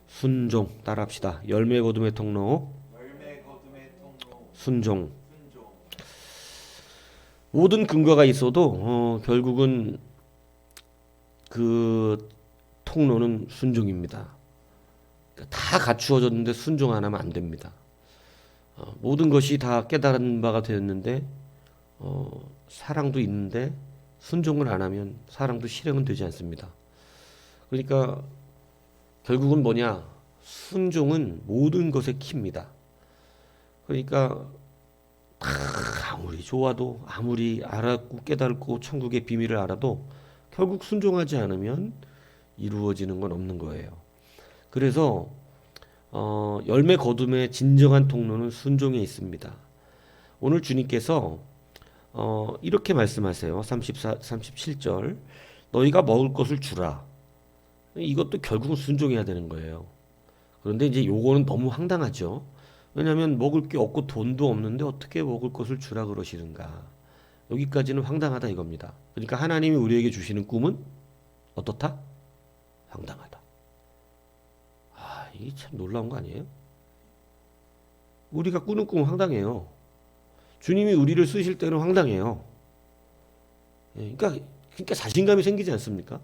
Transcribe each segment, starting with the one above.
순종 따라합시다. 열매 거둠의 통로 순종. 모든 근거가 있어도 결국은 그 통로는 순종입니다. 그러니까 다 갖추어졌는데 순종 안 하면 안 됩니다. 모든 것이 다 깨달은 바가 되었는데 사랑도 있는데 순종을 안 하면 사랑도 실행은 되지 않습니다. 그러니까 결국은 뭐냐? 순종은 모든 것의 키입니다. 그러니까 아무리 좋아도 아무리 알았고 깨달고 천국의 비밀을 알아도 결국 순종하지 않으면 이루어지는 건 없는 거예요. 그래서 열매 거둠의 진정한 통로는 순종에 있습니다. 오늘 주님께서 이렇게 말씀하세요. 37절 너희가 먹을 것을 주라. 이것도 결국은 순종해야 되는 거예요. 그런데 이제 요거는 너무 황당하죠. 왜냐하면 먹을 게 없고 돈도 없는데 어떻게 먹을 것을 주라 그러시는가. 여기까지는 황당하다 이겁니다. 그러니까 하나님이 우리에게 주시는 꿈은 어떻다? 황당하다. 이게 참 놀라운 거 아니에요? 우리가 꾸는 꿈은 황당해요. 주님이 우리를 쓰실 때는 황당해요. 그러니까 자신감이 생기지 않습니까?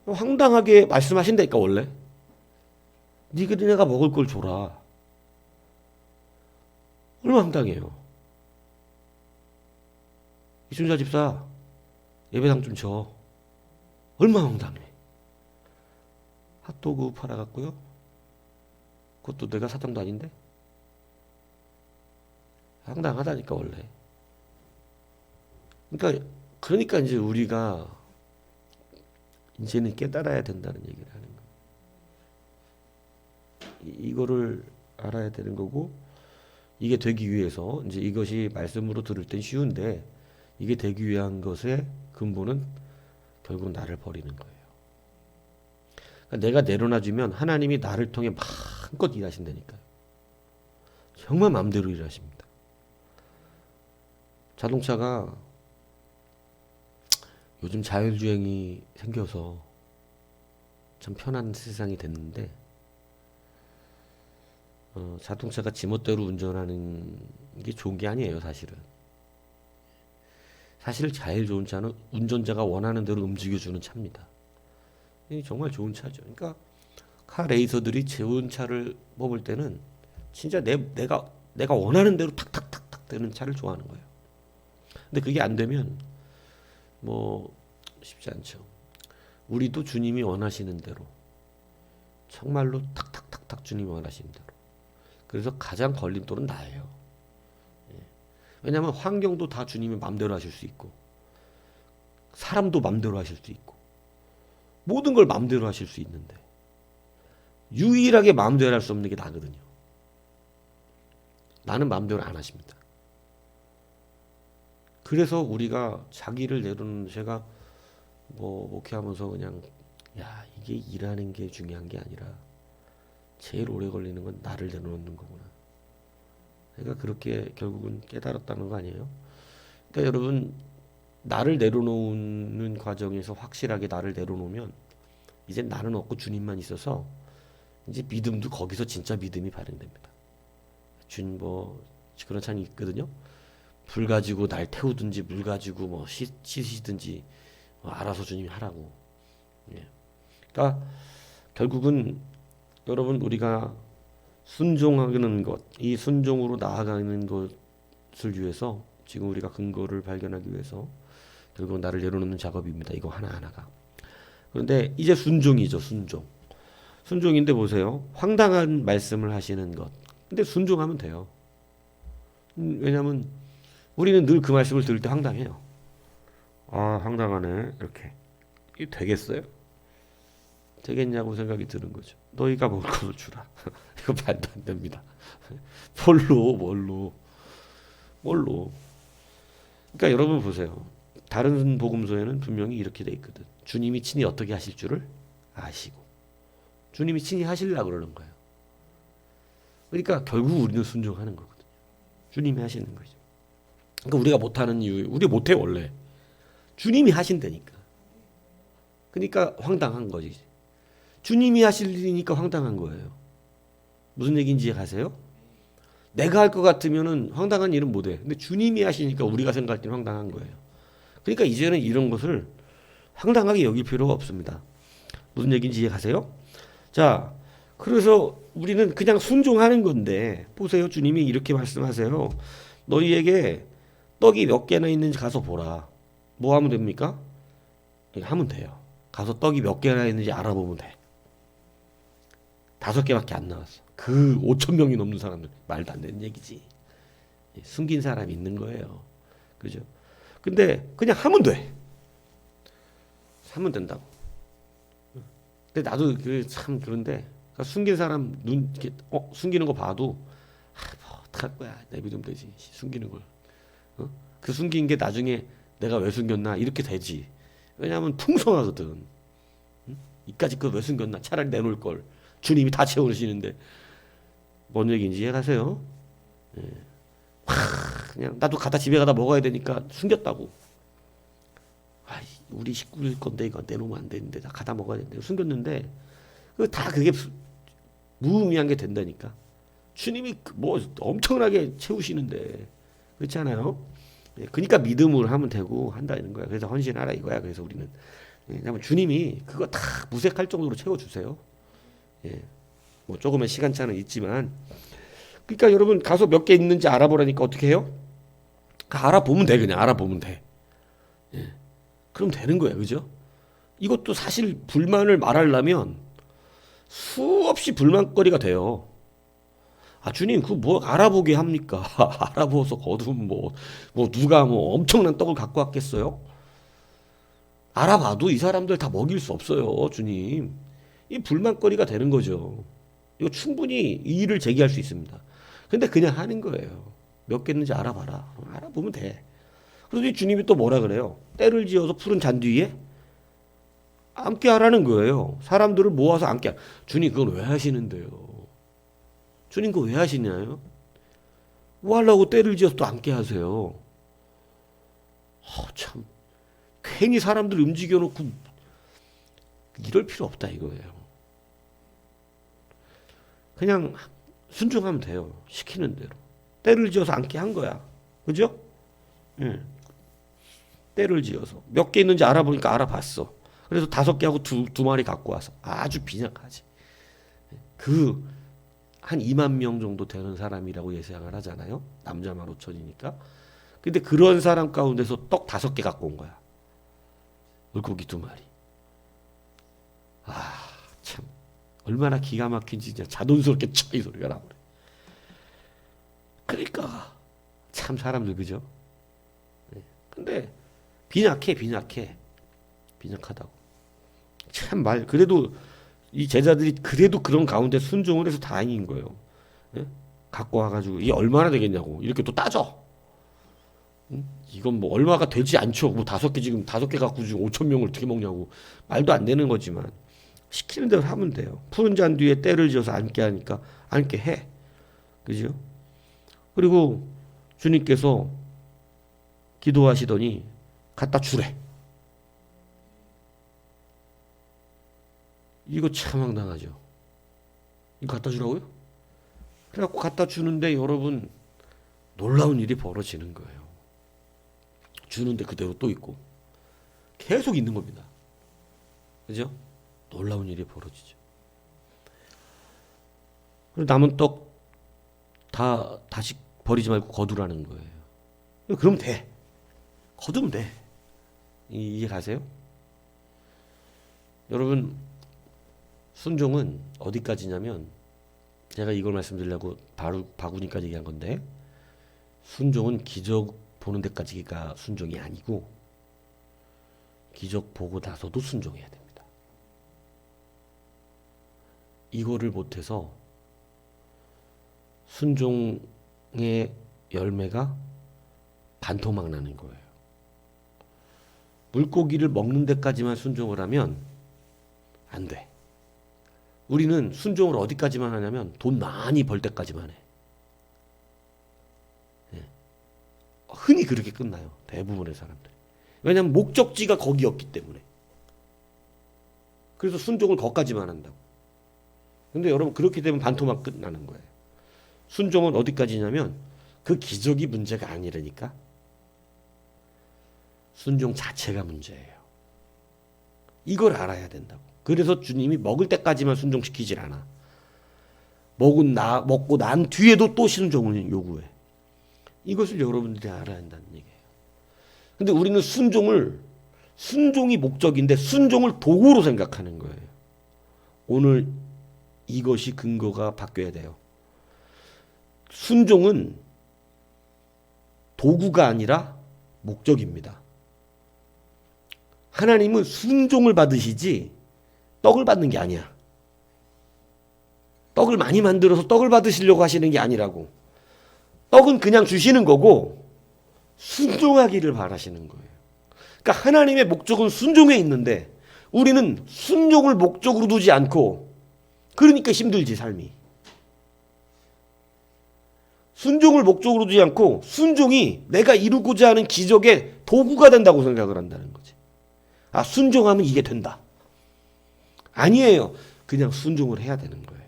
황당하게 말씀하신다니까 원래. 네가 먹을 걸 줘라. 얼마나 황당해요. 이순자 집사 예배당 좀 줘. 얼마나 황당해. 핫도그 팔아갖고요. 그것도 내가 사장도 아닌데. 황당하다니까 원래. 그러니까 이제 우리가 이제는 깨달아야 된다는 얘기를 하는 거예요. 이거를 알아야 되는 거고, 이게 되기 위해서 이제 이것이 말씀으로 들을 땐 쉬운데 이게 되기 위한 것의 근본은 결국 나를 버리는 거예요. 그러니까 내가 내려놔주면 하나님이 나를 통해 마음껏 일하신다니까요. 정말 마음대로 일하십니다. 자동차가 요즘 자율주행이 생겨서 참 편한 세상이 됐는데 자동차가 지멋대로 운전하는 게 좋은 게 아니에요, 사실은. 사실 제일 좋은 차는 운전자가 원하는 대로 움직여주는 차입니다. 이게 정말 좋은 차죠. 그러니까 카 레이서들이 좋은 차를 뽑을 때는 진짜 내가 원하는 대로 탁탁탁탁 되는 차를 좋아하는 거예요. 근데 그게 안 되면 뭐 쉽지 않죠. 우리도 주님이 원하시는 대로 정말로 탁탁탁탁 주님이 원하시는 대로. 그래서 가장 걸림돌은 나예요. 왜냐하면 환경도 다 주님이 마음대로 하실 수 있고 사람도 마음대로 하실 수 있고 모든 걸 마음대로 하실 수 있는데 유일하게 마음대로 할 수 없는 게 나거든요. 나는 마음대로 안 하십니다. 그래서 우리가 자기를 내려놓는, 제가 목회하면서 그냥 이게 일하는 게 중요한 게 아니라 제일 오래 걸리는 건 나를 내려놓는 거구나. 그러니까 그렇게 결국은 깨달았다는 거 아니에요? 그러니까 여러분, 나를 내려놓는 과정에서 확실하게 나를 내려놓으면 이제 나는 없고 주님만 있어서 이제 믿음도 거기서 진짜 믿음이 발현됩니다. 주님 그런 찬이 있거든요. 불 가지고 날 태우든지 물 가지고 씻으시든지 알아서 주님이 하라고. 그러니까 결국은 여러분, 우리가 순종하는 것, 이 순종으로 나아가는 것을 위해서 지금 우리가 근거를 발견하기 위해서 결국 나를 내려놓는 작업입니다. 이거 하나하나가. 그런데 이제 순종이죠. 순종인데 보세요. 황당한 말씀을 하시는 것. 근데 순종하면 돼요. 왜냐하면 우리는 늘 그 말씀을 들을 때 황당해요. 황당하네. 이렇게. 이게 되겠어요? 되겠냐고 생각이 드는 거죠. 너희가 먹을 것을 주라. 이거 말도 안 됩니다. 뭘로. 그러니까 여러분 보세요. 다른 복음서에는 분명히 이렇게 돼 있거든. 주님이 친히 어떻게 하실 줄을 아시고. 주님이 친히 하시려고 그러는 거예요. 그러니까 결국 우리는 순종하는 거거든요. 주님이 하시는 거죠. 그러니까 우리가 못하는 이유, 우리 못해 원래. 주님이 하신다니까. 그러니까 황당한 거지. 주님이 하실 일이니까 황당한 거예요. 무슨 얘기인지 이해가세요? 내가 할 것 같으면은 황당한 일은 못해. 근데 주님이 하시니까 우리가 생각할 때는 황당한 거예요. 그러니까 이제는 이런 것을 황당하게 여길 필요가 없습니다. 무슨 얘기인지 이해가세요? 자, 그래서 우리는 그냥 순종하는 건데, 보세요. 주님이 이렇게 말씀하세요. 너희에게 떡이 몇 개나 있는지 가서 보라. 뭐 하면 됩니까? 하면 돼요. 가서 떡이 몇 개나 있는지 알아보면 돼. 5개밖에 안 나왔어. 그 5천 명이 넘는 사람들. 말도 안 되는 얘기지. 숨긴 사람이 있는 거예요. 그죠? 근데 그냥 하면 돼. 하면 된다고. 근데 나도 참 그런데 숨긴 사람 눈 이렇게 숨기는 거 봐도 뭐 어떡할 거야. 내 믿으면 되지. 숨기는 걸. 그 숨긴 게 나중에 내가 왜 숨겼나 이렇게 되지. 왜냐하면 풍성하거든. 이까짓 거 왜 숨겼나. 차라리 내놓을 걸. 주님이 다 채우시는데. 뭔 얘기인지 이해가세요? 예. 그냥 나도 집에 가다 먹어야 되니까 숨겼다고. 아이, 우리 식구일 건데 이거 내놓으면 안 되는데 나 가다 먹어야 되는데 숨겼는데 그게 무의미한 게 된다니까. 주님이 뭐 엄청나게 채우시는데 그렇지 않아요? 예, 그러니까 믿음으로 하면 되고 한다는 거야. 그래서 헌신하라 이거야. 그래서 우리는 주님이 그거 다 무색할 정도로 채워주세요. 예, 뭐 조금의 시간차는 있지만 그러니까 여러분 가서 몇 개 있는지 알아보라니까 어떻게 해요? 알아보면 돼. 그냥 알아보면 돼. 예, 그럼 되는 거야. 그죠? 이것도 사실 불만을 말하려면 수없이 불만거리가 돼요. 아, 주님, 그 뭐 알아보게 합니까? 알아보서 거두면 누가 엄청난 떡을 갖고 왔겠어요? 알아봐도 이 사람들 다 먹일 수 없어요, 주님. 이 불만거리가 되는 거죠. 이거 충분히 이의를 제기할 수 있습니다. 근데 그냥 하는 거예요. 몇 개 있는지 알아봐라. 알아보면 돼. 그래서 이 주님이 또 뭐라 그래요? 때를 지어서 푸른 잔디 위에 앉게 하라는 거예요. 사람들을 모아서 앉게 주님, 그건 왜 하시는데요? 주님, 그거 왜 하시냐요? 뭐 하려고 때를 지어서 또 앉게 하세요? 참. 괜히 사람들 움직여 놓고 이럴 필요 없다 이거예요. 그냥 순종하면 돼요. 시키는 대로. 때를 지어서 앉게 한 거야. 그죠? 예. 때를 지어서. 몇 개 있는지 알아보니까 알아봤어. 그래서 5개하고 두 마리 갖고 와서. 아주 빈약하지. 한 2만 명 정도 되는 사람이라고 예상을 하잖아요. 남자만 5천이니까. 근데 그런 사람 가운데서 떡 5개 갖고 온 거야. 물고기 2마리. 아, 참. 얼마나 기가 막힌지 진짜 자돈스럽게 이 소리가 나오네. 그러니까 참 사람들 그죠? 근데 빈약하다고. 참 그래도 이 제자들이 그래도 그런 가운데 순종을 해서 다행인 거예요. 예? 갖고 와가지고 이게 얼마나 되겠냐고 이렇게 또 따져. 이건 뭐 얼마가 되지 않죠. 뭐 5개 지금 5개 갖고 지금 5천 명을 어떻게 먹냐고 말도 안 되는 거지만 시키는 대로 하면 돼요. 푸른 잔 뒤에 때를 지어서 앉게 하니까 앉게 해. 그죠? 그리고 주님께서 기도하시더니 갖다 주래. 이거 참 황당하죠. 이거 갖다 주라고요? 그래갖고 갖다 주는데 여러분 놀라운 일이 벌어지는 거예요. 주는데 그대로 또 있고 계속 있는 겁니다. 그죠? 놀라운 일이 벌어지죠. 그리고 남은 떡 다시 버리지 말고 거두라는 거예요. 그러면 돼. 거두면 돼. 이해 가세요? 여러분 순종은 어디까지냐면 제가 이걸 말씀드리려고 바구니까지 얘기한 건데 순종은 기적 보는 데까지가 순종이 아니고 기적 보고 나서도 순종해야 됩니다. 이거를 못해서 순종의 열매가 반토막 나는 거예요. 물고기를 먹는 데까지만 순종을 하면 안 돼. 우리는 순종을 어디까지만 하냐면 돈 많이 벌 때까지만 해. 예. 흔히 그렇게 끝나요. 대부분의 사람들이. 왜냐하면 목적지가 거기였기 때문에. 그래서 순종을 거기까지만 한다고. 근데 여러분 그렇게 되면 반토막 끝나는 거예요. 순종은 어디까지냐면 그 기적이 문제가 아니라니까. 순종 자체가 문제예요. 이걸 알아야 된다고. 그래서 주님이 먹을 때까지만 순종시키질 않아. 먹고 난 뒤에도 또 순종을 요구해. 이것을 여러분들이 알아야 한다는 얘기예요. 근데 우리는 순종이 목적인데 순종을 도구로 생각하는 거예요. 오늘 이것이 근거가 바뀌어야 돼요. 순종은 도구가 아니라 목적입니다. 하나님은 순종을 받으시지 떡을 받는 게 아니야. 떡을 많이 만들어서 떡을 받으시려고 하시는 게 아니라고. 떡은 그냥 주시는 거고 순종하기를 바라시는 거예요. 그러니까 하나님의 목적은 순종에 있는데 우리는 순종을 목적으로 두지 않고, 그러니까 힘들지 삶이. 순종을 목적으로 두지 않고 순종이 내가 이루고자 하는 기적의 도구가 된다고 생각을 한다는 거지. 아, 순종하면 이게 된다. 아니에요. 그냥 순종을 해야 되는 거예요.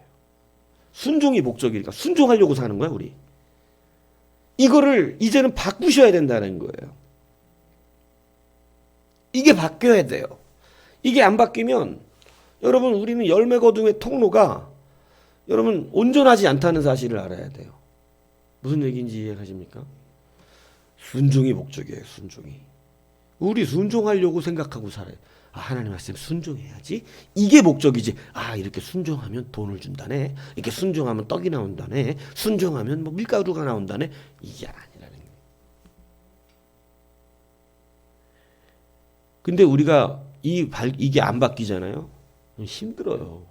순종이 목적이니까 순종하려고 사는 거야 우리. 이거를 이제는 바꾸셔야 된다는 거예요. 이게 바뀌어야 돼요. 이게 안 바뀌면 여러분 우리는 열매 거둠의 통로가 여러분 온전하지 않다는 사실을 알아야 돼요. 무슨 얘기인지 이해하십니까? 순종이 목적이에요. 순종이. 우리 순종하려고 생각하고 살아요. 아, 하나님 말씀 순종해야지. 이게 목적이지. 아, 이렇게 순종하면 돈을 준다네. 이렇게 순종하면 떡이 나온다네. 순종하면 뭐 밀가루가 나온다네. 이게 아니라는 거예요. 근데 우리가 이게 안 바뀌잖아요. 힘들어요.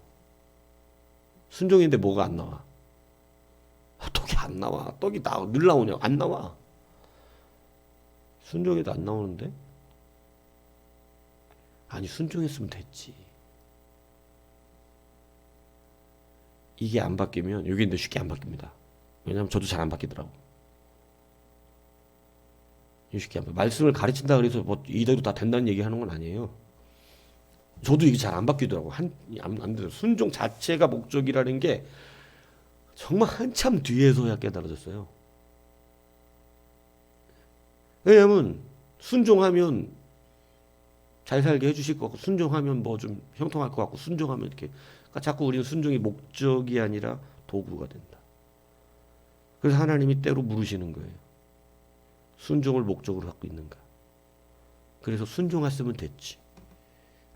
순종인데 뭐가 안 나와? 떡이 안 나와. 떡이 늘 나오냐? 안 나와. 순종해도 안 나오는데? 아니, 순종했으면 됐지. 이게 안 바뀌면 여기 근데 쉽게 안 바뀝니다. 왜냐하면 저도 잘 안 바뀌더라고. 쉽게 안 바뀌. 말씀을 가르친다 그래서 뭐 이대로 다 된다는 얘기 하는 건 아니에요. 저도 이게 잘 안 바뀌더라고. 안 돼요. 순종 자체가 목적이라는 게 정말 한참 뒤에서야 깨달아졌어요. 왜냐하면 순종하면 잘 살게 해주실 것 같고, 순종하면 뭐 좀 형통할 것 같고, 순종하면 이렇게. 그러니까 자꾸 우리는 순종이 목적이 아니라 도구가 된다. 그래서 하나님이 때로 물으시는 거예요. 순종을 목적으로 갖고 있는가? 그래서 순종했으면 됐지.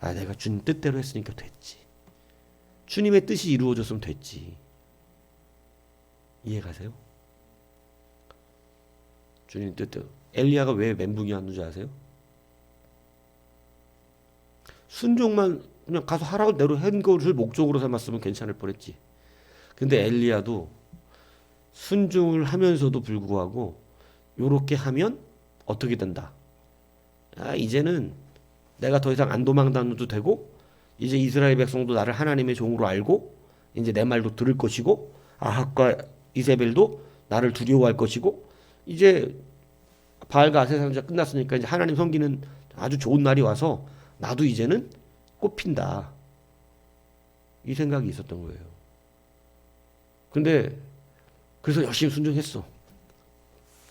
아, 내가 주님 뜻대로 했으니까 됐지. 주님의 뜻이 이루어졌으면 됐지. 이해가세요? 주님 뜻대로. 엘리야가 왜 멘붕이 왔는지 아세요? 순종만 그냥 가서 하라고 대로 한 것을 목적으로 삼았으면 괜찮을 뻔했지. 근데 엘리야도 순종을 하면서도 불구하고 요렇게 하면 어떻게 된다. 아, 이제는 내가 더 이상 안 도망다녀도 되고, 이제 이스라엘 백성도 나를 하나님의 종으로 알고 이제 내 말도 들을 것이고, 아합과 이세벨도 나를 두려워할 것이고, 이제 바알과 아세라 선지자 끝났으니까 이제 하나님 섬기는 아주 좋은 날이 와서 나도 이제는 꽃핀다. 이 생각이 있었던 거예요. 근데 그래서 열심히 순종했어.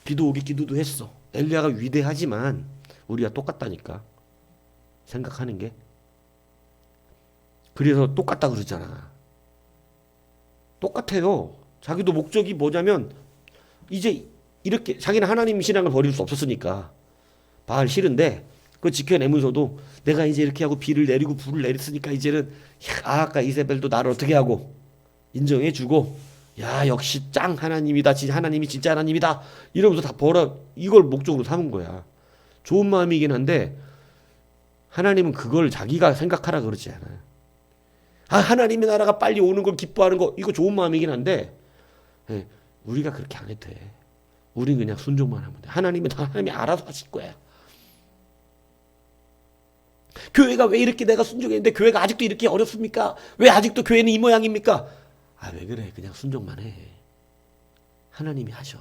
기도도 했어. 엘리야가 위대하지만 우리가 똑같다니까. 생각하는 게. 그래서 똑같다 그러잖아. 똑같아요. 자기도 목적이 뭐냐면 이제 이렇게 자기는 하나님 신앙을 버릴 수 없었으니까 바알 싫은데 그거 지켜내면서도 내가 이제 이렇게 하고 비를 내리고 불을 내렸으니까 이제는 아합과 이세벨도 나를 어떻게 하고 인정해주고, 야 역시 짱 하나님이다. 하나님이 진짜 하나님이다. 이러면서 다 이걸 목적으로 삼은 거야. 좋은 마음이긴 한데 하나님은 그걸 자기가 생각하라 그러지 않아요. 아, 하나님의 나라가 빨리 오는 걸 기뻐하는 거 이거 좋은 마음이긴 한데, 예, 우리가 그렇게 안 해도 돼. 우린 그냥 순종만 하면 돼. 하나님이 알아서 하실 거야. 교회가 왜 이렇게 내가 순종했는데 교회가 아직도 이렇게 어렵습니까? 왜 아직도 교회는 이 모양입니까? 아, 왜 그래? 그냥 순종만 해. 하나님이 하셔.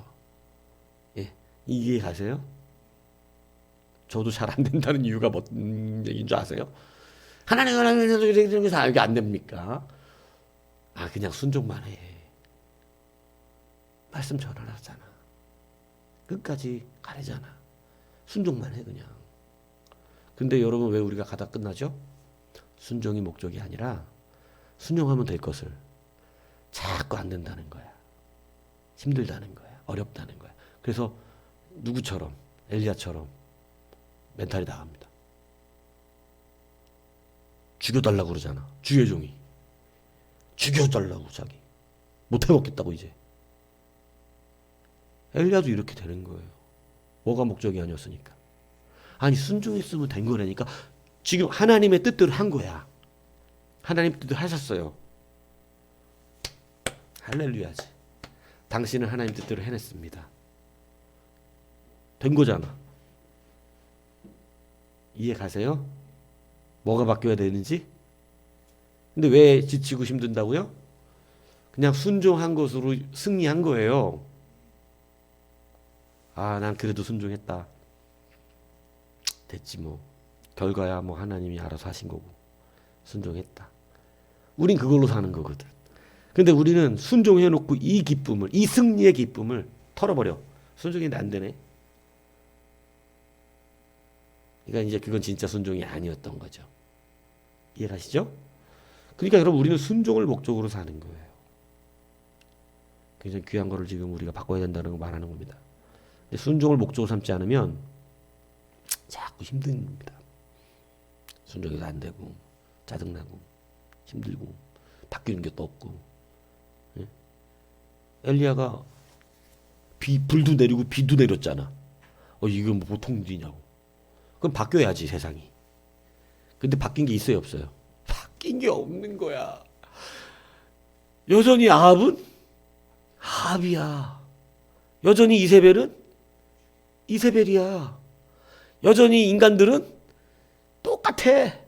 예, 이해 가세요? 저도 잘 안 된다는 이유가 뭔 얘기인 줄 아세요? 하나님 이게 안 됩니까? 아, 그냥 순종만 해. 말씀 전하라잖아. 끝까지 가래잖아. 순종만 해 그냥. 근데 여러분 왜 우리가 가다 끝나죠? 순종이 목적이 아니라 순종하면 될 것을 자꾸 안 된다는 거야. 힘들다는 거야. 어렵다는 거야. 그래서 누구처럼 엘리야처럼 멘탈이 나갑니다. 죽여달라고 그러잖아. 주의 종이. 죽여달라고 자기. 못해먹겠다고 이제. 엘리야도 이렇게 되는 거예요. 뭐가 목적이 아니었으니까. 아니 순종했으면 된 거라니까. 지금 하나님의 뜻대로 한 거야. 하나님 뜻대로 하셨어요. 할렐루야지. 당신은 하나님 뜻대로 해냈습니다. 된 거잖아. 이해 가세요? 뭐가 바뀌어야 되는지? 근데 왜 지치고 힘든다고요? 그냥 순종한 것으로 승리한 거예요. 아, 난 그래도 순종했다. 됐지 뭐. 결과야 뭐 하나님이 알아서 하신 거고. 순종했다. 우린 그걸로 사는 거거든. 근데 우리는 순종해놓고 이 기쁨을, 이 승리의 기쁨을 털어버려. 순종이 안 되네. 그러니까 이제 그건 진짜 순종이 아니었던 거죠. 이해가시죠? 그러니까 여러분 우리는 순종을 목적으로 사는 거예요. 굉장히 귀한 거를 지금 우리가 바꿔야 된다는 거 말하는 겁니다. 근데 순종을 목적으로 삼지 않으면 자꾸 힘듭니다. 순종이 안 되고 짜증나고 힘들고 바뀌는 게 또 없고. 예? 엘리야가 불도 내리고 비도 내렸잖아. 이건 뭐 보통 일이냐고. 그럼 바뀌어야지 세상이. 근데 바뀐 게 있어요 없어요? 바뀐 게 없는 거야. 여전히 아합은 아합이야. 여전히 이세벨은 이세벨이야. 여전히 인간들은 똑같아.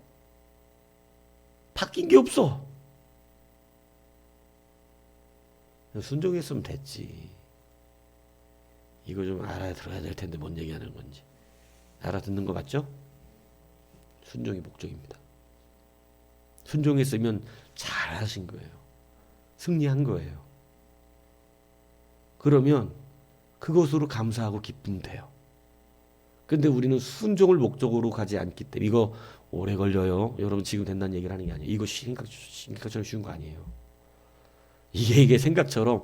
바뀐 게 없어. 순종했으면 됐지. 이거 좀 알아들어야 될 텐데 뭔 얘기하는 건지. 알아듣는 거 맞죠? 순종이 목적입니다. 순종했으면 잘하신 거예요. 승리한 거예요. 그러면 그것으로 감사하고 기쁘면 돼요. 근데 우리는 순종을 목적으로 가지 않기 때문에 이거 오래 걸려요. 여러분 지금 된다는 얘기를 하는 게 아니에요. 이거 생각처럼 쉬운 거 아니에요. 이게 생각처럼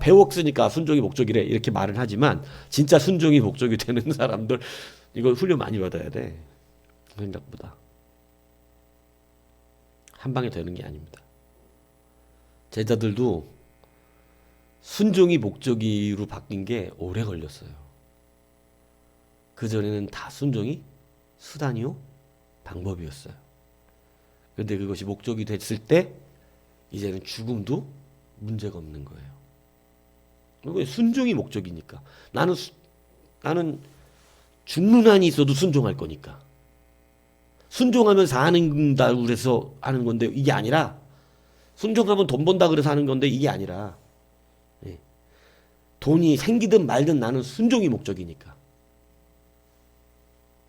배웠으니까 순종이 목적이래 이렇게 말은 하지만 진짜 순종이 목적이 되는 사람들 이거 훈련 많이 받아야 돼. 생각보다. 한 방에 되는 게 아닙니다. 제자들도 순종이 목적으로 바뀐 게 오래 걸렸어요. 그전에는 다 순종이 수단이요 방법이었어요. 그런데 그것이 목적이 됐을 때 이제는 죽음도 문제가 없는 거예요. 순종이 목적이니까. 나는 죽는 한이 있어도 순종할 거니까. 순종하면 사는다 그래서 하는 건데 이게 아니라 순종하면 돈 번다 그래서 하는 건데 이게 아니라 돈이 생기든 말든 나는 순종이 목적이니까.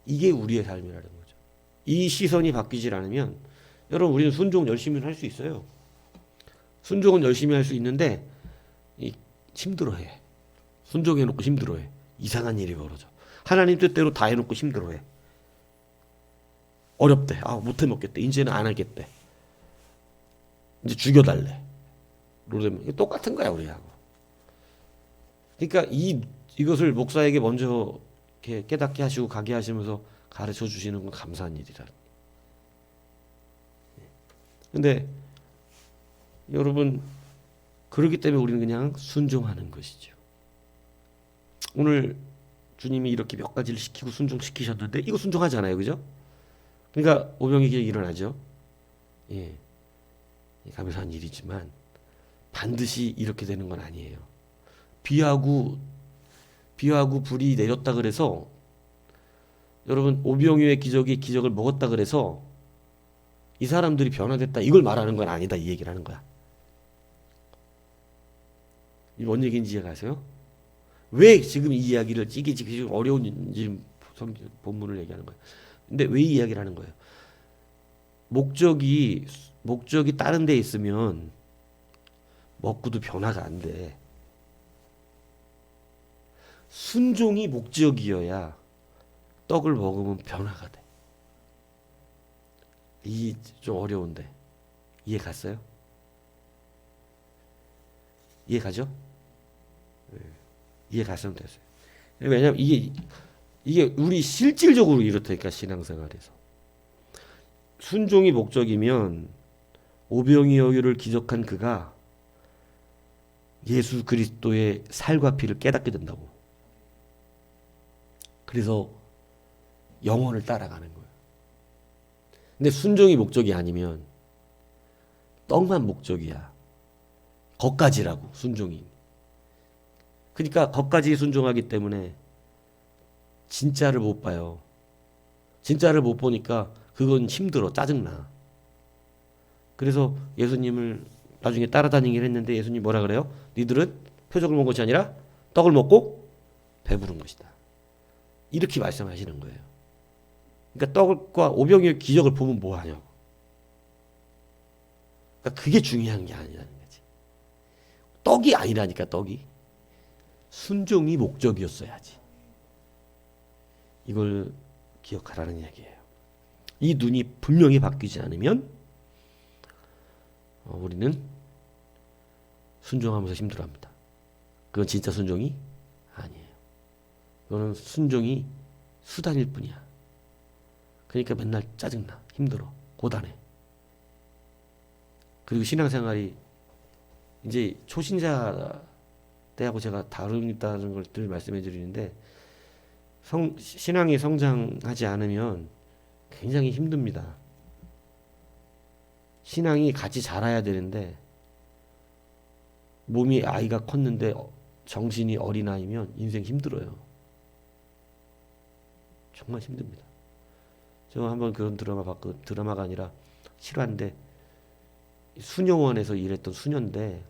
이게 우리의 삶이라는 거죠. 이 시선이 바뀌질 않으면 여러분 우리는 순종 열심히 할 수 있어요. 순종은 열심히 할 수 있는데 힘들어해. 순종해놓고 힘들어해. 이상한 일이 벌어져. 하나님 뜻대로 다 해놓고 힘들어해. 어렵대. 못해먹겠대. 이제는 안 하겠대. 이제 죽여달래. 그러면 똑같은 거야 우리하고. 그러니까 이것을 목사에게 먼저 이렇게 깨닫게 하시고 가게 하시면서 가르쳐 주시는 건 감사한 일이라. 근데 여러분 그렇기 때문에 우리는 그냥 순종하는 것이죠. 오늘 주님이 이렇게 몇 가지를 시키고 순종시키셨는데 이거 순종하잖아요. 그죠? 그러니까 오병이게 일어나죠. 예. 감사한 일이지만 반드시 이렇게 되는 건 아니에요. 비하고 불이 내렸다 그래서 여러분 오병이의 기적을 먹었다 그래서 이 사람들이 변화됐다 이걸 말하는 건 아니다 이 얘기를 하는 거야. 이 뭔 얘기인지 이해가세요? 왜 지금 이 이야기를 이게 지금 어려운 본문을 얘기하는 거예요. 근데 왜 이 이야기를 하는 거예요? 목적이 목적이 다른 데 있으면 먹고도 변화가 안 돼. 순종이 목적이어야 떡을 먹으면 변화가 돼. 이 좀 어려운데 이해 갔어요? 이해 가죠? 이해 갔으면 됐어요. 왜냐면 이게 우리 실질적으로 이렇다니까 신앙생활에서 순종이 목적이면 오병이어 를 기적한 그가 예수 그리스도의 살과 피를 깨닫게 된다고. 그래서 영혼을 따라가는 거예요. 근데 순종이 목적이 아니면 떡만 목적이야. 거까지라고 순종이. 그러니까 거까지 순종하기 때문에 진짜를 못 봐요. 진짜를 못 보니까 그건 힘들어. 짜증나. 그래서 예수님을 나중에 따라다니긴 했는데 예수님 뭐라 그래요? 니들은 표적을 본 것이 아니라 떡을 먹고 배부른 것이다. 이렇게 말씀하시는 거예요. 그러니까 떡과 오병이어의 기적을 보면 뭐 하냐고. 그러니까 그게 중요한 게 아니라는 거지. 떡이 아니라니까 떡이. 순종이 목적이었어야지. 이걸 기억하라는 이야기예요. 이 눈이 분명히 바뀌지 않으면 우리는 순종하면서 힘들어합니다. 그건 진짜 순종이 아니에요. 그거는 순종이 수단일 뿐이야. 그러니까 맨날 짜증나, 힘들어, 고단해. 그리고 신앙생활이 이제 초신자 때하고 제가 다르다는 걸 늘 말씀해 드리는데 신앙이 성장하지 않으면 굉장히 힘듭니다. 신앙이 같이 자라야 되는데 몸이 아이가 컸는데 정신이 어린아이면 인생 힘들어요. 정말 힘듭니다. 저 한번 그런 드라마 봤고 드라마가 아니라 실화인데 수녀원에서 일했던 수녀인데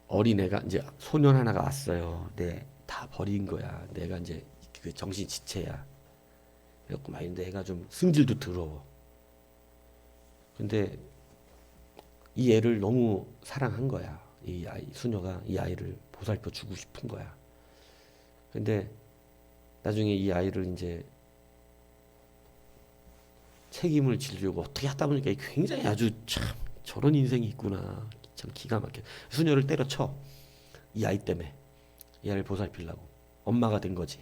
어린애가 이제 소년 하나가 왔어요. 다 버린 거야. 내가 이제 그 정신 지체야. 그래갖고 막 있는데 애가 좀 승질도 더러워. 근데 이 애를 너무 사랑한 거야. 이 아이, 수녀가 이 아이를 보살펴 주고 싶은 거야. 근데 나중에 이 아이를 이제 책임을 지려고 어떻게 하다 보니까 굉장히 아주 참 저런 인생이 있구나. 참 기가 막혀. 수녀를 때려쳐. 이 아이 때문에. 이 아이를 보살피려고. 엄마가 된 거지.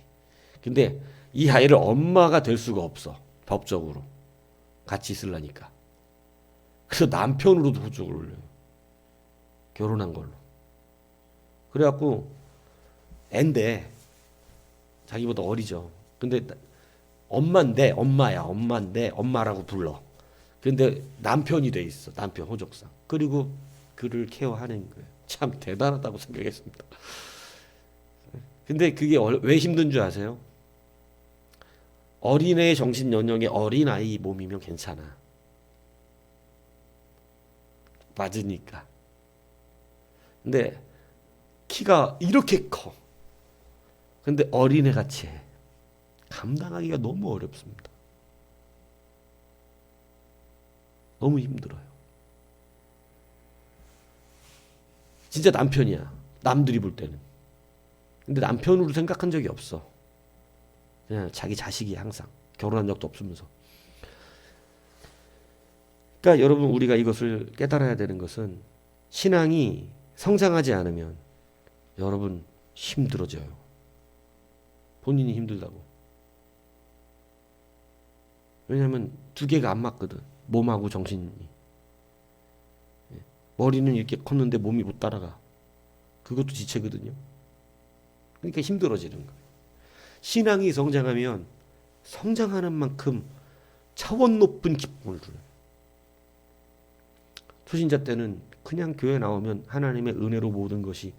근데 이 아이를 엄마가 될 수가 없어. 법적으로. 같이 있으려니까. 그래서 남편으로도 호적을 올려요. 결혼한 걸로. 그래갖고 앤데 자기보다 어리죠. 근데 엄마인데 엄마야. 엄마인데 엄마라고 불러. 근데 남편이 돼 있어. 남편 호적상. 그리고 그를 케어하는 거예요. 참 대단하다고 생각했습니다. 근데 그게 왜 힘든 줄 아세요? 어린애의 정신 연령의 어린아이 몸이면 괜찮아. 맞으니까. 근데 키가 이렇게 커. 근데 어린애 같이 해. 감당하기가 너무 어렵습니다. 너무 힘들어요. 진짜 남편이야. 남들이 볼 때는. 근데 남편으로 생각한 적이 없어. 그냥 자기 자식이 항상. 결혼한 적도 없으면서. 그러니까 여러분 우리가 이것을 깨달아야 되는 것은 신앙이 성장하지 않으면 여러분 힘들어져요. 본인이 힘들다고. 왜냐하면 두 개가 안 맞거든. 몸하고 정신이. 머리는 이렇게 컸는데 몸이 못 따라가. 그것도 지체거든요. 그러니까 힘들어지는 거예요. 신앙이 성장하면 성장하는 만큼 차원 높은 기쁨을 줘요. 초신자 때는 그냥 교회 나오면 하나님의 은혜로 모든 것이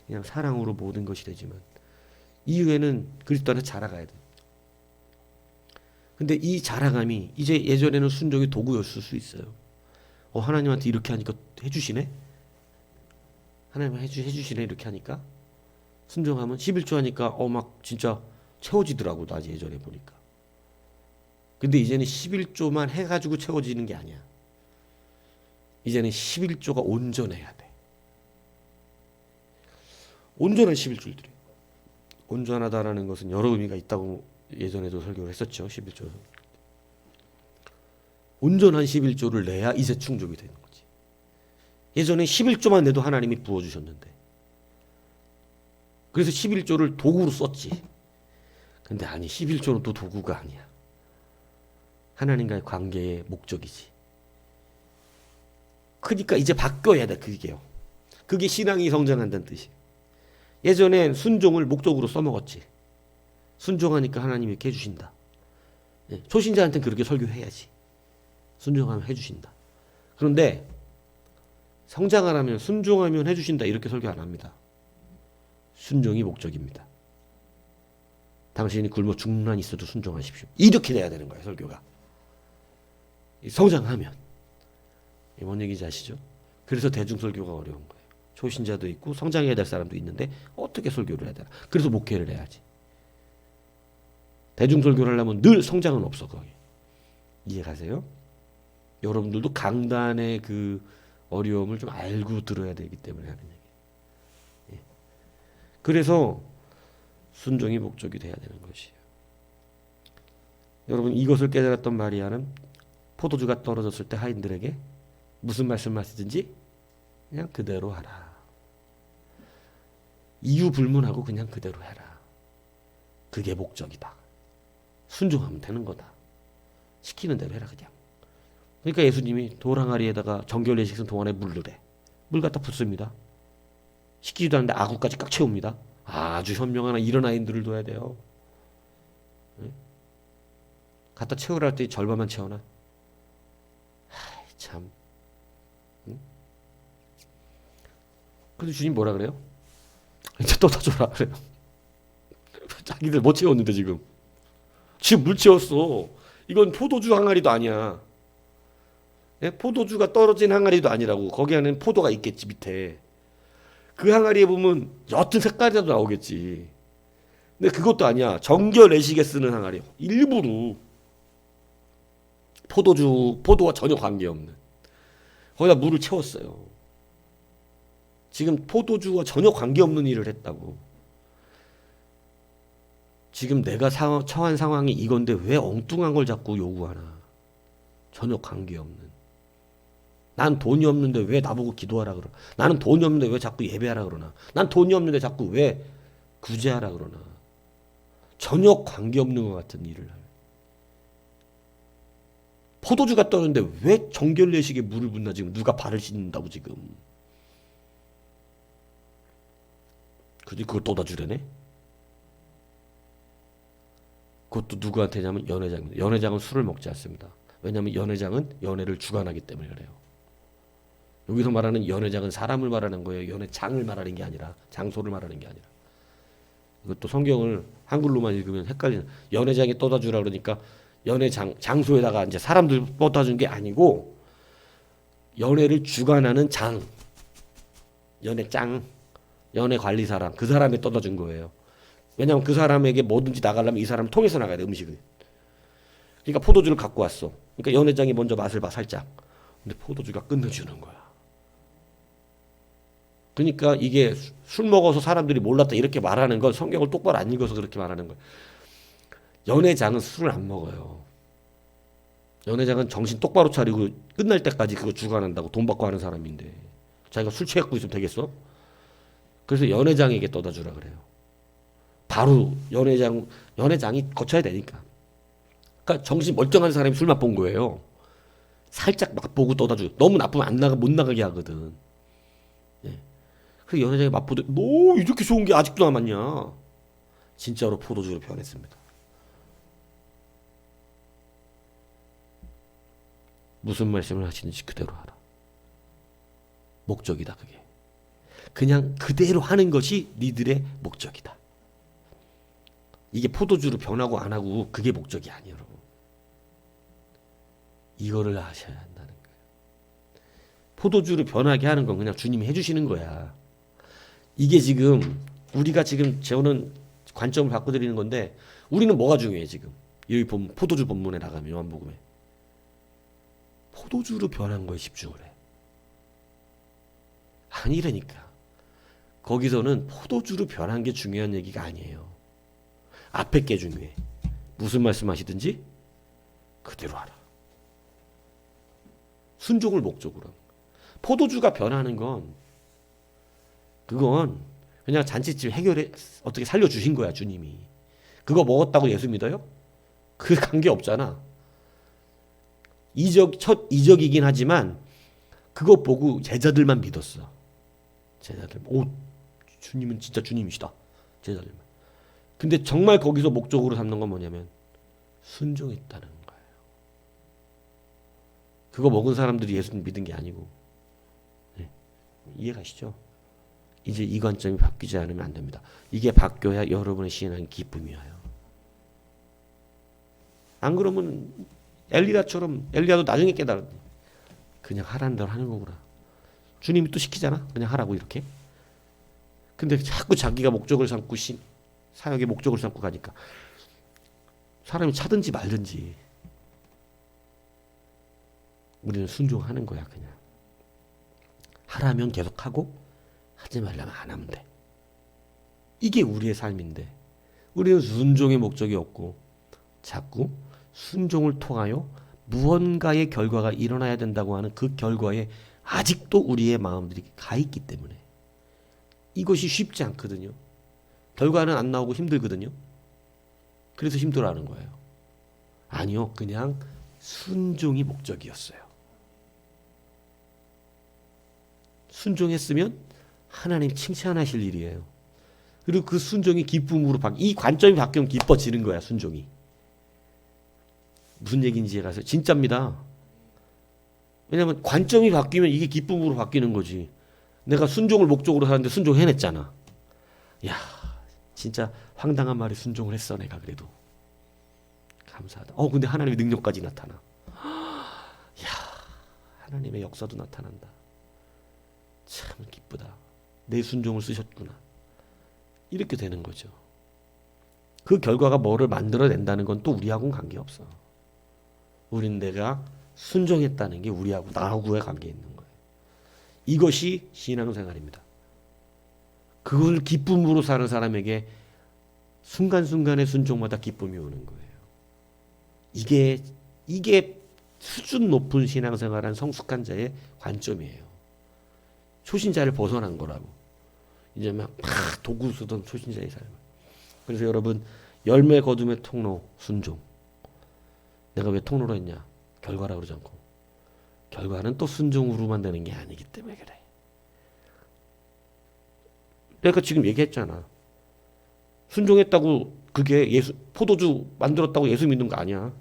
그냥 사랑으로 모든 것이 되지만 이후에는 그리스도 안에 자라가야 돼. 근데 이 자라감이 이제 예전에는 순종의 도구였을 수 있어요. 하나님한테 이렇게 하니까 해주시네? 하나님 해주시네 이렇게 하니까 순종하면 11조 하니까 막 진짜 채워지더라고. 나 예전에 보니까. 근데 이제는 11조만 해가지고 채워지는 게 아니야. 이제는 11조가 온전해야 돼. 온전한 11조를 드려. 온전하다라는 것은 여러 의미가 있다고 예전에도 설교를 했었죠. 11조. 온전한 11조를 내야 이제 충족이 되는 거지. 예전에 11조만 내도 하나님이 부어주셨는데, 그래서 11조를 도구로 썼지. 근데 아니, 11조는 또 도구가 아니야. 하나님과의 관계의 목적이지. 그러니까 이제 바뀌어야 돼, 그게요. 그게 신앙이 성장한다는 뜻이에요. 예전엔 순종을 목적으로 써먹었지. 순종하니까 하나님이 이렇게 해주신다. 초신자한테는 그렇게 설교해야지. 순종하면 해주신다. 그런데 성장하려면 순종하면 해주신다 이렇게 설교 안 합니다. 순종이 목적입니다. 당신이 굶어 죽만 있어도 순종하십시오. 이렇게 돼야 되는 거예요, 설교가. 성장하면. 뭔 얘기인지 아시죠? 그래서 대중설교가 어려운 거예요. 초신자도 있고 성장해야 될 사람도 있는데 어떻게 설교를 해야 되나? 그래서 목회를 해야지. 대중설교를 하려면 늘 성장은 없어, 거기. 이해 가세요? 여러분들도 강단의 그 어려움을 좀 알고 들어야 되기 때문에 하는 얘기예요. 그래서 순종이 목적이 돼야 되는 것이에요. 여러분, 이것을 깨달았던 마리아는 포도주가 떨어졌을 때 하인들에게 무슨 말씀을 하시든지 그냥 그대로 하라. 이유 불문하고 그냥 그대로 해라. 그게 목적이다. 순종하면 되는 거다. 시키는 대로 해라 그냥. 그러니까 예수님이 돌항아리에다가 정결례식은 동안에 물 넣으래. 물 갖다 붓습니다. 시키지도 않는데 아구까지 꽉 채웁니다. 아주 현명한 이런 아이들을 둬야 돼요. 갖다 채우라 할 때 절반만 채워놔. 참. 그래도 주님 뭐라 그래요? 이제 떠다 줘라 그래요. 자기들 못 채웠는데 지금 물 채웠어. 이건 포도주 항아리도 아니야. 포도주가 떨어진 항아리도 아니라고. 거기 안에는 포도가 있겠지, 밑에. 그 항아리에 보면 옅은 색깔이라도 나오겠지. 근데 그것도 아니야. 정결 내식에 쓰는 항아리. 일부러 포도와 전혀 관계없는 거기다 물을 채웠어요. 지금 포도주와 전혀 관계없는 일을 했다고. 지금 내가 처한 상황이 이건데 왜 엉뚱한 걸 자꾸 요구하나. 전혀 관계없는. 난 돈이 없는데 왜 나보고 기도하라 그러나. 나는 돈이 없는데 왜 자꾸 예배하라 그러나. 난 돈이 없는데 자꾸 왜 구제하라 그러나. 전혀 관계없는 것 같은 일을 할. 포도주가 떠는데 왜 정결례식에 물을 붓나. 지금 누가 발을 씻는다고 지금. 그런데 그걸 떠다주려네. 그것도 누구한테냐면 연회장입니다. 연회장은 술을 먹지 않습니다. 왜냐하면 연회장은 연회를 주관하기 때문에 그래요. 여기서 말하는 연회장은 사람을 말하는 거예요. 연회장을 말하는 게 아니라, 장소를 말하는 게 아니라. 이것도 성경을 한글로만 읽으면 헷갈리는. 연회장에 떠다 주라 그러니까 연회장, 장소에다가 이제 사람들 떠다 준 게 아니고 연회를 주관하는 장, 연회장, 연회 관리사람, 그 사람에 떠다 준 거예요. 왜냐하면 그 사람에게 뭐든지 나가려면 이 사람을 통해서 나가야 돼, 음식을. 그러니까 포도주를 갖고 왔어. 그러니까 연회장이 먼저 맛을 봐, 살짝. 근데 포도주가 끝내주는 거야. 그러니까 이게 술 먹어서 사람들이 몰랐다 이렇게 말하는 건 성경을 똑바로 안 읽어서 그렇게 말하는 거예요. 연회장은 술을 안 먹어요. 연회장은 정신 똑바로 차리고 끝날 때까지 그거 주관한다고. 돈 받고 하는 사람인데 자기가 술 취해갖고 있으면 되겠어? 그래서 연회장에게 떠다 주라 그래요. 바로 연회장이 거쳐야 되니까. 그러니까 정신 멀쩡한 사람이 술 맛본 거예요. 살짝 맛보고 떠다 줘. 너무 나쁘면 못 나가게 하거든. 그래서 연회장이 맛보되 너 이렇게 좋은 게 아직도 남았냐. 진짜로 포도주로 변했습니다. 무슨 말씀을 하시는지 그대로 하라. 목적이다 그게. 그냥 그대로 하는 것이 니들의 목적이다. 이게 포도주로 변하고 안 하고 그게 목적이 아니에요. 여러분. 이거를 아셔야 한다는 거예요. 포도주로 변하게 하는 건 그냥 주님이 해주시는 거야. 이게 지금 우리가 지금 재우는 관점을 바꿔드리는 건데, 우리는 뭐가 중요해 지금? 여기 보면 포도주 본문에 나가면 요한복음에 포도주로 변한 거에 집중을 해. 아니라니까. 거기서는 포도주로 변한 게 중요한 얘기가 아니에요. 앞에 게 중요해. 무슨 말씀하시든지 그대로 하라. 순종을 목적으로. 포도주가 변하는 건 그건 그냥 잔치집 해결해 어떻게 살려주신 거야 주님이. 그거 먹었다고 예수 믿어요? 그 관계 없잖아. 첫 이적이긴 하지만 그것 보고 제자들만 믿었어. 제자들. 오, 주님은 진짜 주님이시다. 제자들만. 근데 정말 거기서 목적으로 삼는 건 뭐냐면 순종했다는 거예요. 그거 먹은 사람들이 예수님 믿은 게 아니고. 네. 이해가시죠? 이제 이 관점이 바뀌지 않으면 안 됩니다. 이게 바뀌어야 여러분의 신앙이 기쁨이 와요. 안 그러면 엘리야도 나중에 깨달았네. 그냥 하라는 대로 하는 거구나. 주님이 또 시키잖아. 그냥 하라고 이렇게. 근데 자꾸 자기가 목적을 삼고 사역의 목적을 삼고 가니까 사람이 차든지 말든지 우리는 순종하는 거야. 그냥 하라면 계속하고 하지 말라면 안 하면 돼. 이게 우리의 삶인데 우리는 순종의 목적이 없고 자꾸 순종을 통하여 무언가의 결과가 일어나야 된다고 하는 그 결과에 아직도 우리의 마음들이 가 있기 때문에 이것이 쉽지 않거든요. 결과는 안 나오고 힘들거든요. 그래서 힘들어하는 거예요. 아니요, 그냥 순종이 목적이었어요. 순종했으면 하나님 칭찬하실 일이에요. 그리고 그 순종이 기쁨으로 이 관점이 바뀌면 기뻐지는 거야. 순종이. 무슨 얘기인지 이해가세요? 진짜입니다. 왜냐하면 관점이 바뀌면 이게 기쁨으로 바뀌는 거지. 내가 순종을 목적으로 하는데 순종해냈잖아. 야, 진짜 황당한 말에 순종을 했어. 내가 그래도 감사하다. 근데 하나님의 능력까지 나타나. 야, 하나님의 역사도 나타난다. 참 기쁘다. 내 순종을 쓰셨구나. 이렇게 되는 거죠. 그 결과가 뭐를 만들어낸다는 건 또 우리하고는 관계없어. 우린 내가 순종했다는 게 우리하고 나하고의 관계에 있는 거예요. 이것이 신앙생활입니다. 그걸 기쁨으로 사는 사람에게 순간순간의 순종마다 기쁨이 오는 거예요. 이게 수준 높은 신앙생활한 성숙한 자의 관점이에요. 초신자를 벗어난 거라고. 이제 막 도구 쓰던 초신자의 삶. 그래서 여러분 열매 거둠의 통로 순종. 내가 왜 통로로 했냐? 결과라고 그러지 않고. 결과는 또 순종으로만 되는 게 아니기 때문에 그래. 내가 지금 얘기했잖아. 순종했다고 그게 포도주 만들었다고 예수 믿는 거 아니야.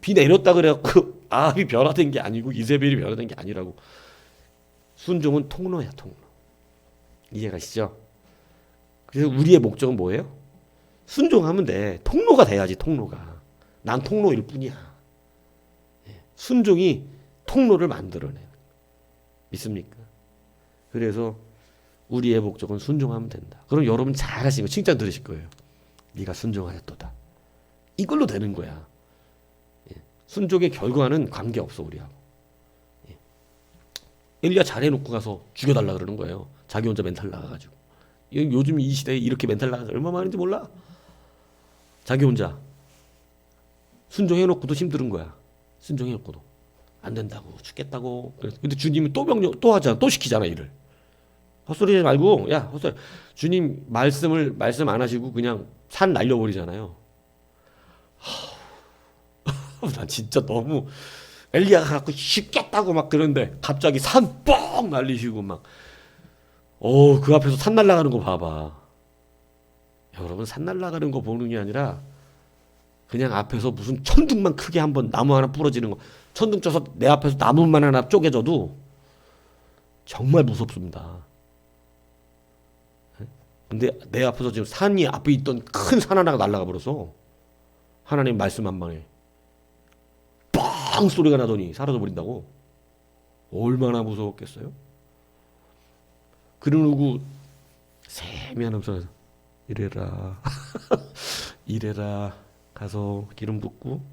비 내렸다 그래갖고 아합이 변화된 게 아니고 이세벨이 변화된 게 아니라고. 순종은 통로야, 통로. 이해가시죠? 그래서 우리의 목적은 뭐예요? 순종하면 돼. 통로가 돼야지, 통로가. 난 통로일 뿐이야. 순종이 통로를 만들어내. 믿습니까? 그래서 우리의 목적은 순종하면 된다. 그럼 여러분 잘하시는 거 칭찬 들으실 거예요. 네가 순종하였도다. 이걸로 되는 거야. 순종의 결과는 관계없어 우리하고. 엘리야 잘해놓고 가서 죽여달라 그러는 거예요. 자기 혼자 멘탈 나가가지고. 요즘 이 시대에 이렇게 멘탈 나가서 얼마나 많은지 몰라. 자기 혼자 순종해놓고도 힘든 거야. 순종해놓고도 안 된다고 죽겠다고. 근데 주님이 또 명령 또 하잖아. 또 시키잖아 일을. 헛소리 하지 말고 야 헛소리. 주님 말씀 안 하시고 그냥 산 날려버리잖아요. 난 진짜 너무 엘리야가 갖고 쉽겠다고 막 그러는데 갑자기 산 뻥 날리시고 막 그 앞에서 산 날아가는 거 봐봐. 여러분 산 날아가는 거 보는 게 아니라 그냥 앞에서 무슨 천둥만 크게 한번 나무 하나 부러지는 거 천둥 쳐서 내 앞에서 나무만 하나 쪼개져도 정말 무섭습니다. 근데 내 앞에서 지금 산이 앞에 있던 큰 산 하나가 날아가 버려서 하나님 말씀 한 방에 빵 소리가 나더니 사라져 버린다고. 얼마나 무서웠겠어요? 그러고 세미한 음성에서 이래라 이래라 가서 기름 붓고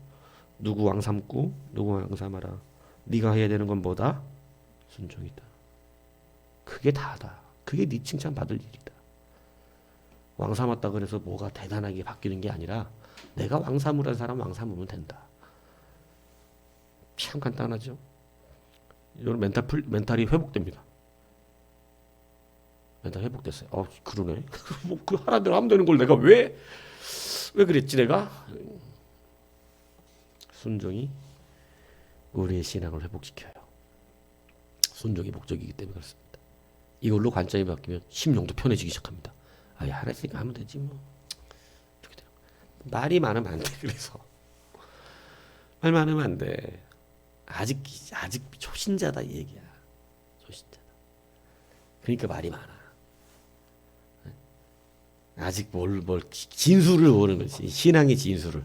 누구 왕 삼고 누구 왕 삼아라. 네가 해야 되는 건 뭐다? 순종이다. 그게 다다. 그게 네 칭찬 받을 일이다. 왕 삼았다 그래서 뭐가 대단하게 바뀌는 게 아니라 내가 왕 삼으라는 사람 왕 삼으면 된다. 참 간단하죠. 이런 멘탈이 회복됩니다. 멘탈 회복됐어요. 그러네. 뭐 그 하라는 대로 하면 되는 걸 내가 왜 그랬지 내가? 순종이 우리의 신앙을 회복시켜요. 순종이 목적이기 때문에 그렇습니다. 이걸로 관점이 바뀌면 심령도 편해지기 시작합니다. 하나씩 하면 되지 뭐. 이렇게 돼요. 말이 많으면 안 돼. 그래서 말 많으면 안 돼. 아직 초신자다 이 얘기야. 초신자다. 그러니까 말이 많아. 아직 뭘 진수를 모르는 거지. 신앙의 진수를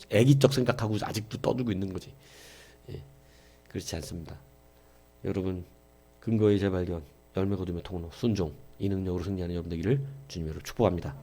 애기적 생각하고 아직도 떠들고 있는 거지. 예, 그렇지 않습니다. 여러분 근거의 재발견 열매 거두며 통로 순종 이 능력으로 승리하는 여러분 되기를 주님으로 축복합니다.